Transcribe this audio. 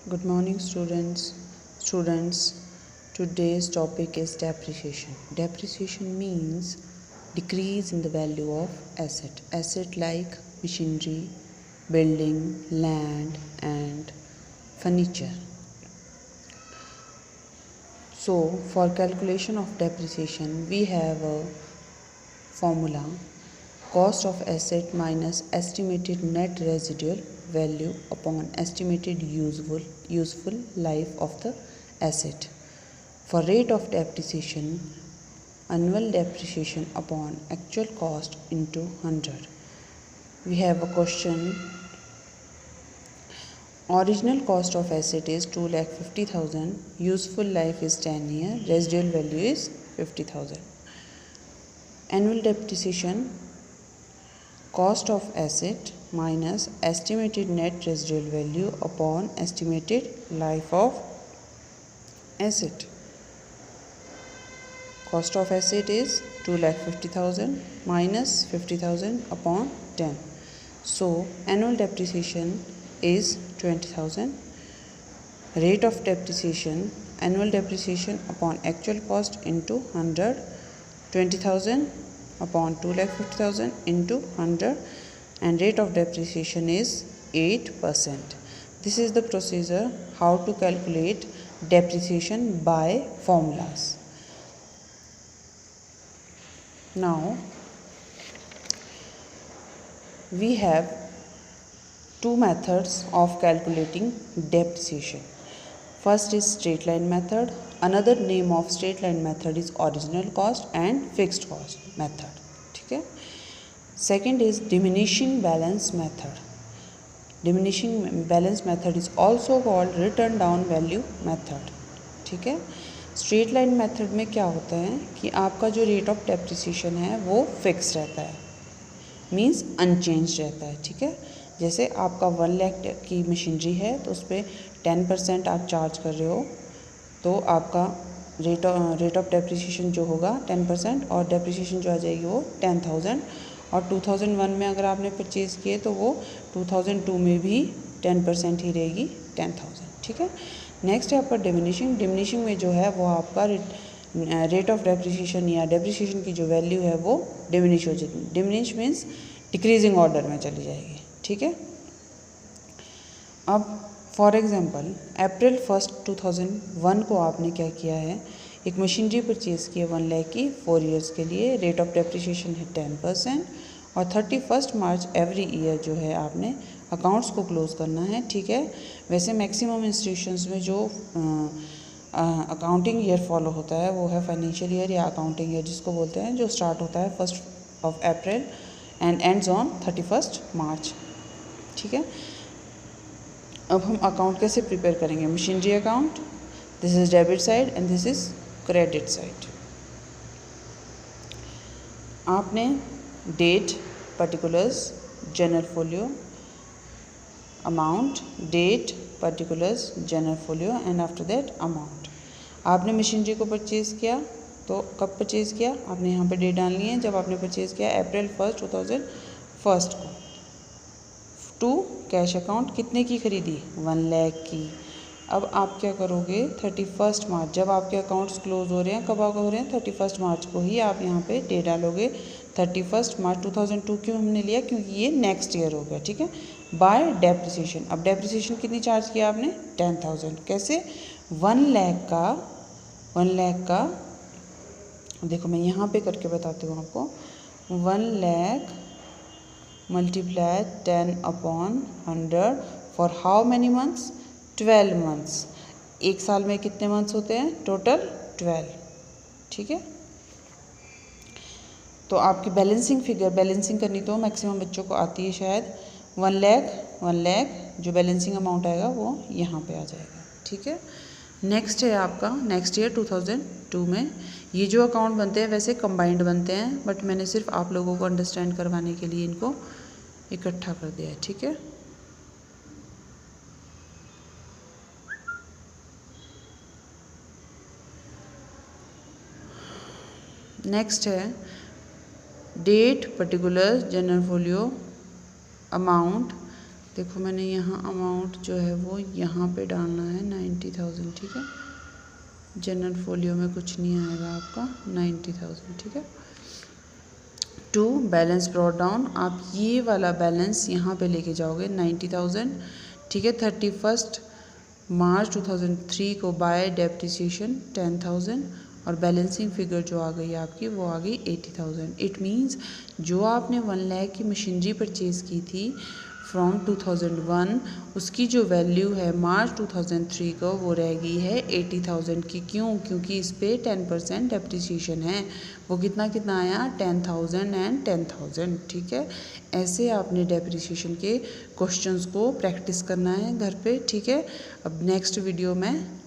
Good morning, students. Today's topic is depreciation. Depreciation means decrease in the value of asset. Asset like machinery, building, land, and furniture. So, for calculation of depreciation, we have a formula: cost of asset minus estimated net residual value upon estimated useful life of the asset. For rate of depreciation, annual depreciation upon actual cost into 100. We have a question. Original cost of asset is 2,50,000. Useful life is 10 years. Residual value is 50,000. Annual depreciation, cost of asset minus estimated net residual value upon estimated life of asset. Cost of asset is 2,50,000 minus 50,000 upon 10. So annual depreciation is 20,000. Rate of depreciation, annual depreciation upon actual cost into 100. 20,000 upon 2,50,000 into 100, and rate of depreciation is 8%. This is the procedure how to calculate depreciation by formulas. Now we have two methods of calculating depreciation. First is straight line method. Another name of straight line method is original cost and fixed cost method. ठीक है. Second is diminishing balance method. Diminishing balance method is also called written down value method. ठीक है. Straight line method में क्या होता है कि आपका जो रेट ऑफ डेप्रिसिएशन है वो फिक्स रहता है, मीन्स अनचेंज रहता है. ठीक है. जैसे आपका 1 लाख की मशीनरी है तो उस पर 10% आप चार्ज कर रहे हो, तो आपका रेट ऑफ डेप्रिसिएशन जो होगा 10%, और डेप्रिसिएशन जो आ जाएगी वो 10,000. और 2001 में अगर आपने परचेज़ किए तो वो 2002 में भी 10% ही रहेगी, 10,000. ठीक है. नेक्स्ट है आपका डिमिनिशिंग. डिमिनिशिंग में जो है वो आपका रेट ऑफ डेप्रिसिएशन या डेप्रिसिएशन की जो वैल्यू है वो डिमिनिश हो जाएगी. डिमिनिश मीन्स डिक्रीजिंग ऑर्डर में चली जाएगी. ठीक है. अब फॉर एग्जांपल अप्रैल 1, 2001 को आपने क्या किया है, एक मशीनरी परचेज़ की है 1 लाख की 4 इयर्स के लिए. रेट ऑफ डेप्रिसिएशन है 10%, और 31 मार्च एवरी ईयर जो है आपने अकाउंट्स को क्लोज़ करना है. ठीक है. वैसे मैक्सिमम इंस्टीट्यूशंस में जो अकाउंटिंग ईयर फॉलो होता है वो है फाइनेंशियल ईयर या अकाउंटिंग ईयर जिसको बोलते हैं, जो स्टार्ट होता है 1 April and ends on 31 March. ठीक है. अब हम अकाउंट कैसे प्रिपेयर करेंगे. Machinery account, this is debit side and this is credit side. आपने date, particulars, general folio, amount, date, particulars, general folio and after that amount. आपने machinery को purchase किया तो कब परचेज़ किया, आपने यहाँ पे डेट डालनी है. जब आपने परचेज़ किया अप्रैल 1, 2001 को. टू कैश अकाउंट कितने की खरीदी, 1 लाख की. अब आप क्या करोगे 31 मार्च, जब आपके अकाउंट्स क्लोज हो रहे हैं, कब हो रहे हैं 31 मार्च को ही आप यहाँ पे डेट डालोगे. 31 मार्च 2002 क्यों हमने लिया, क्योंकि ये नेक्स्ट ईयर हो गया. ठीक है. Bye depreciation. अब डेप्रिसिएशन कितनी चार्ज किया आपने, 10,000. कैसे, 1 लाख का देखो मैं यहाँ पे करके बताती हूँ आपको. 1 lakh multiply 10 upon 100 for how many months, 12 months. एक साल में कितने मंथ्स होते हैं, टोटल 12. ठीक है. तो आपकी बैलेंसिंग फिगर, बैलेंसिंग करनी तो मैक्सिमम बच्चों को आती है शायद. 1 लाख जो बैलेंसिंग अमाउंट आएगा वो यहाँ पे आ जाएगा. ठीक है. नेक्स्ट है आपका नेक्स्ट ईयर 2002 में. ये जो अकाउंट बनते हैं वैसे कंबाइंड बनते हैं, बट मैंने सिर्फ आप लोगों को अंडरस्टैंड करवाने के लिए इनको इकट्ठा कर दिया है. ठीक है. नेक्स्ट है date, particular, general folio, amount, देखो मैंने यहाँ अमाउंट जो है वो यहाँ पे डालना है 90,000, ठीक है। जनरल फोलियो में कुछ नहीं आएगा आपका 90,000, ठीक है। टू बैलेंस ब्रॉट डाउन, आप ये वाला बैलेंस यहाँ पे लेके जाओगे 90,000, ठीक है। 31 मार्च 2003 को बाय डेप्रिसिएशन 10,000 और बैलेंसिंग फिगर जो आ गई आपकी वो आ गई 80,000। इट मीन्स जो आपने 1 लाख की मशीनरी परचेज़ की थी फ्रॉम 2001 उसकी जो वैल्यू है मार्च 2003 को वो रह गई है 80,000 की। क्यों? क्योंकि इस पर 10% डेप्रिसिएशन है। वो कितना कितना आया 10,000 एंड 10,000, ठीक है। ऐसे आपने डेप्रिसिएशन के क्वेश्चंस को प्रैक्टिस करना है घर पे, ठीक है। अब नेक्स्ट वीडियो में